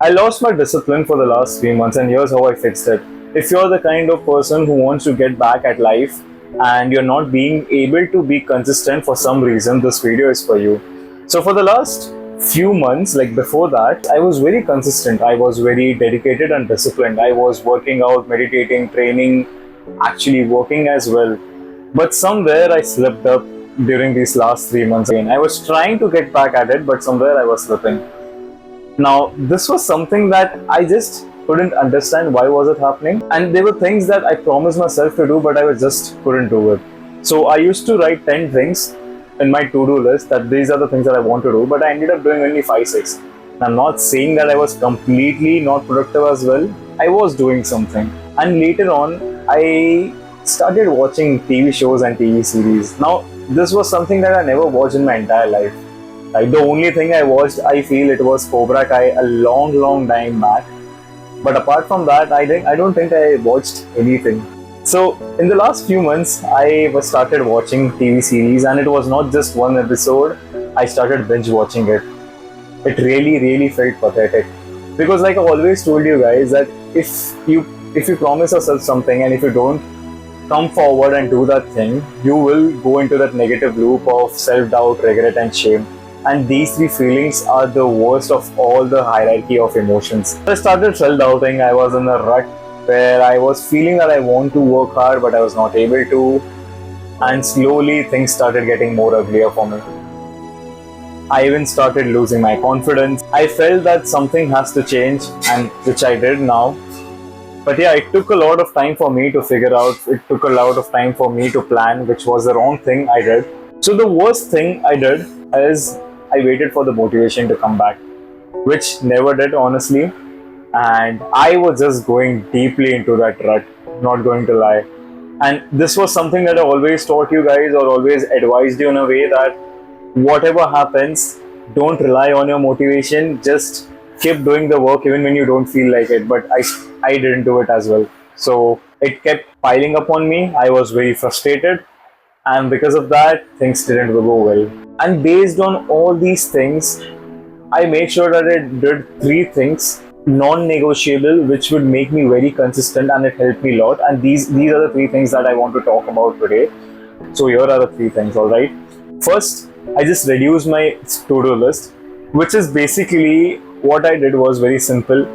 I lost my discipline for the last 3 months, and here's how I fixed it. If you're the kind of person who wants to get back at life and you're not being able to be consistent for some reason, this video is for you. So, for the last few months, like before that, I was very consistent. I was very dedicated and disciplined. I was working out, meditating, training, actually working as well. But somewhere I slipped up during these last 3 months again. I was trying to get back at it, but somewhere I was slipping. Now, this was something that I just couldn't understand why was it happening. And there were things that I promised myself to do, but I just couldn't do it. So I used to write 10 things in my to-do list that these are the things that I want to do, but I ended up doing only 5, 6. I'm not saying that I was completely not productive as well. I was doing something. And later on, I started watching TV shows and TV series. Now, this was something that I never watched in my entire life. Like the only thing I watched, I feel it was Cobra Kai a long time back. But apart from that, I don't think I watched anything. So in the last few months, I was started watching TV series, and it was not just one episode. I started binge watching it. It really felt pathetic because, like I always told you guys, that if you promise yourself something and if you don't come forward and do that thing, you will go into that negative loop of self-doubt, regret, and shame. And these three feelings are the worst of all the hierarchy of emotions. I started self-doubting. I was in a rut where I was feeling that I want to work hard, but I was not able to. And slowly things started getting more uglier for me. I even started losing my confidence. I felt that something has to change, and which I did now. But yeah, it took a lot of time for me to figure out. It took a lot of time for me to plan, which was the wrong thing I did. So the worst thing I did is I waited for the motivation to come back, which never did, honestly. And I was just going deeply into that rut, not going to lie. And this was something that I always taught you guys, or always advised you in a way, that whatever happens, don't rely on your motivation. Just keep doing the work even when you don't feel like it. But I didn't do it as well. So it kept piling up on me. I was very frustrated. And because of that, things didn't go well. And based on all these things, I made sure that I did 3 things non-negotiable, which would make me very consistent, and it helped me a lot. And these are the 3 things that I want to talk about today. So here are the 3 things, all right? First, I just reduced my to-do list, which is basically what I did was very simple.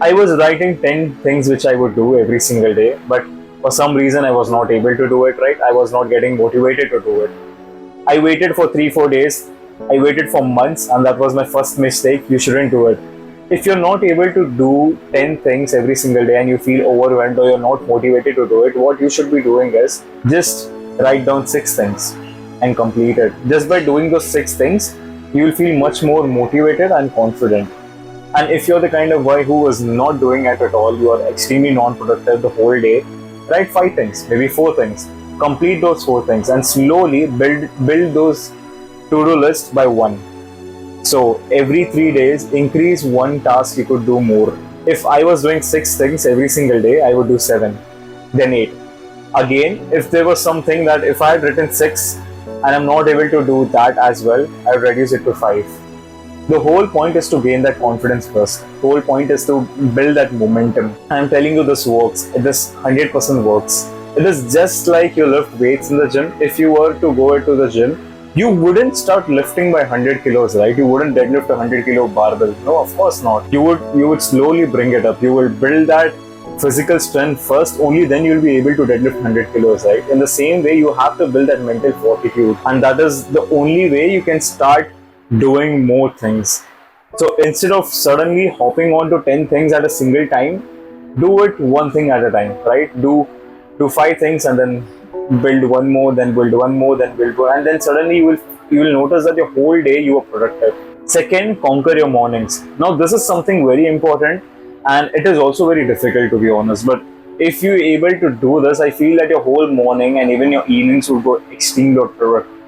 I was writing 10 things which I would do every single day, but for some reason I was not able to do it, right? I was not getting motivated to do it. I waited for 3-4 days. I waited for months, and that was my first mistake. You shouldn't do it. If you're not able to do 10 things every single day and you feel overwhelmed or you're not motivated to do it, what you should be doing is just write down 6 things and complete it. Just by doing those 6 things, you will feel much more motivated and confident. And if you're the kind of guy who is not doing it at all, you are extremely non-productive the whole day, write 5 things, maybe 4 things. Complete those 4 things and slowly build those to-do lists by 1. So every 3 days, increase 1 task you could do more. If I was doing 6 things every single day, I would do 7, then 8. Again, if there was something that if I had written 6 and I'm not able to do that as well, I would reduce it to 5. The whole point is to gain that confidence first. The whole point is to build that momentum. I'm telling you, this works. This 100% works. It is just like you lift weights in the gym. If you were to go into the gym, you wouldn't start lifting by 100 kilos, right? You wouldn't deadlift a 100 kilo barbell. No, of course not. You would slowly bring it up. You will build that physical strength first, only then you'll be able to deadlift 100 kilos, right? In the same way, you have to build that mental fortitude, and that is the only way you can start doing more things. So instead of suddenly hopping on to 10 things at a single time, do it 1 thing at a time, right? Do 5 things and then build 1 more, then build 1 more, then build 1, and then suddenly you will notice that your whole day you are productive. Second, conquer your mornings. Now this is something very important, and it is also very difficult, to be honest, but if you're able to do this, I feel that your whole morning and even your evenings will go extremely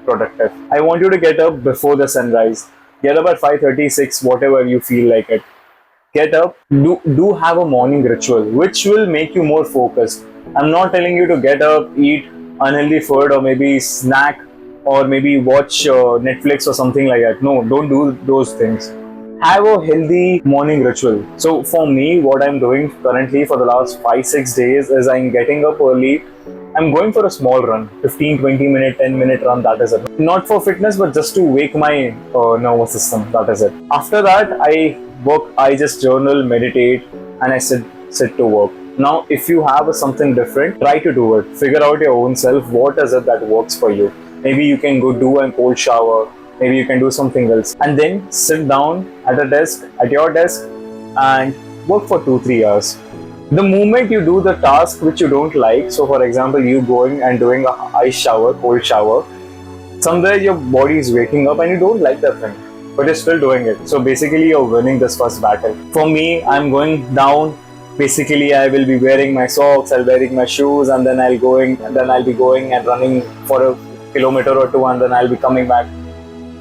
productive. I want you to get up before the sunrise. Get up at 5:36, whatever you feel like it. Get up, do have a morning ritual which will make you more focused. I'm not telling you to get up, eat unhealthy food, or maybe snack, or maybe watch Netflix or something like that. No, don't do those things. have a healthy morning ritual. So for me, what I'm doing currently for the last 5-6 days is I'm getting up early. I'm going for a small run, 15, 20 minute, 10-minute run, that is it. Not for fitness, but just to wake my nervous system, that is it. After that, I just journal, meditate, and I sit to work. Now, if you have something different, try to do it. Figure out your own self. What is it that works for you? Maybe you can go do a cold shower. Maybe you can do something else. And then sit down at your desk, and work for 2-3 hours. The moment you do the task which you don't like, so for example, you going and doing a cold shower, somewhere your body is waking up and you don't like that thing, but you're still doing it. So basically, you're winning this first battle. For me, I'm going down. Basically, I will be wearing my socks, I'll wearing my shoes, and then I'll be going and running for a kilometer or two, and then I'll be coming back.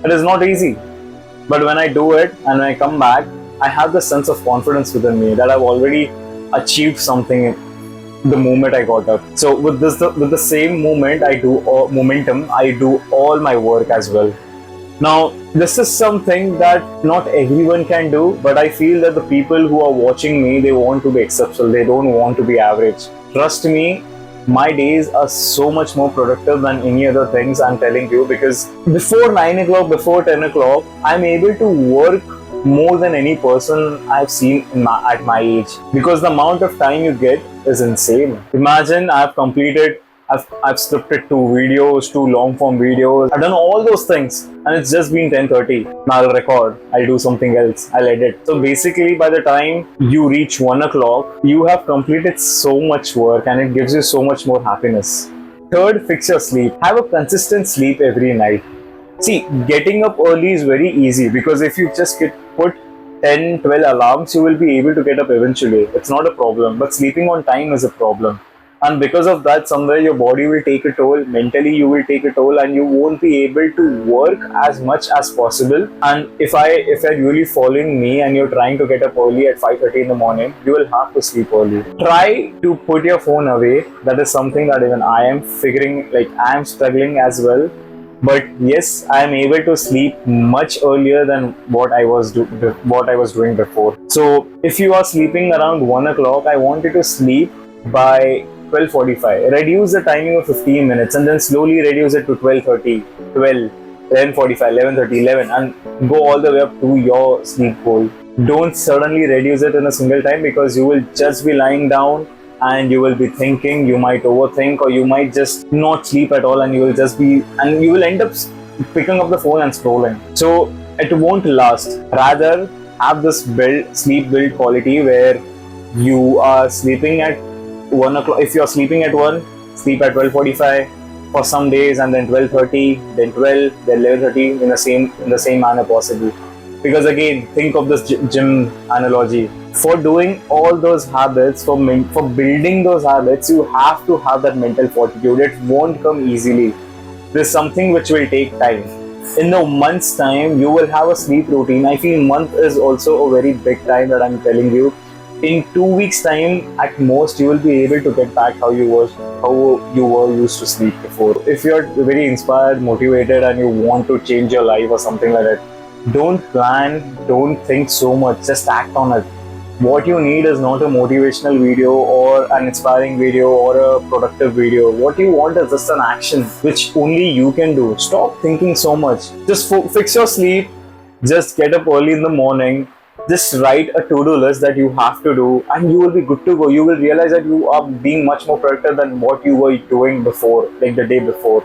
It is not easy, but when I do it and when I come back, I have the sense of confidence within me that I've already achieved something the moment I got up. So with the same momentum, I do all my work as well. Now, this is something that not everyone can do, but I feel that the people who are watching me, they want to be exceptional. They don't want to be average. Trust me, my days are so much more productive than any other things, I'm telling you, because before 9 o'clock, before 10 o'clock, I'm able to work more than any person I've seen at my age, because the amount of time you get is insane. Imagine I've scripted 2 videos, 2 long form videos. I've done all those things, and it's just been 10:30. Now I'll record, I'll do something else, I'll edit. So basically, by the time you reach 1 o'clock, you have completed so much work, and it gives you so much more happiness. Third, fix your sleep. Have a consistent sleep every night. See, getting up early is very easy, because if you just put 10, 12 alarms, you will be able to get up eventually. It's not a problem, but sleeping on time is a problem. And because of that, somewhere your body will take a toll, mentally you will take a toll, and you won't be able to work as much as possible. And if you're really following me and you're trying to get up early at 5:30 in the morning, you will have to sleep early. Try to put your phone away. That is something that even I am struggling as well. But yes, I am able to sleep much earlier than what I was doing before. So if you are sleeping around 1 o'clock, I want you to sleep by 12:45. Reduce the timing of 15 minutes, and then slowly reduce it to 12:30, 12, 11:45, 11:30, 11, and go all the way up to your sleep goal. Don't suddenly reduce it in a single time, because you will just be lying down and you will be thinking, you might overthink, or you might just not sleep at all, and you will end up picking up the phone and scrolling. So it won't last. Rather, have this sleep build quality where you are sleeping at 1 o'clock. If you're sleeping at 1, sleep at 12:45 for some days, and then 12:30, then 12, then 11:30 in the same manner possible. Because again, think of this gym analogy. For doing all those habits, for building those habits, you have to have that mental fortitude. It won't come easily. There's something which will take time. In a month's time, you will have a sleep routine. I feel month is also a very big time that I'm telling you. In 2 weeks' time, at most, you will be able to get back how you were used to sleep before. If you're very inspired, motivated, and you want to change your life or something like that, don't plan, don't think so much, just act on it. What you need is not a motivational video or an inspiring video or a productive video. What you want is just an action which only you can do. Stop thinking so much. Just fix your sleep. Just get up early in the morning. Just write a to-do list that you have to do, and you will be good to go. You will realize that you are being much more productive than what you were doing before, like the day before.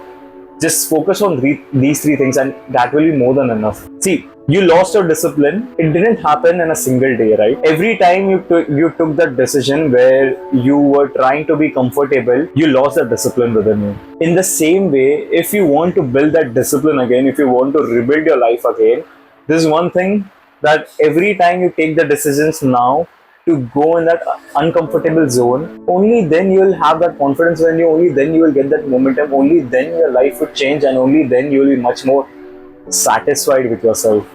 Just focus on these 3 things, and that will be more than enough. See, you lost your discipline. It didn't happen in a single day, right? Every time you took that decision where you were trying to be comfortable, you lost that discipline within you. In the same way, if you want to build that discipline again, if you want to rebuild your life again, this is one thing, that every time you take the decisions now to go in that uncomfortable zone, only then you will have that confidence in you, only then you will get that momentum, only then your life would change, and only then you will be much more satisfied with yourself.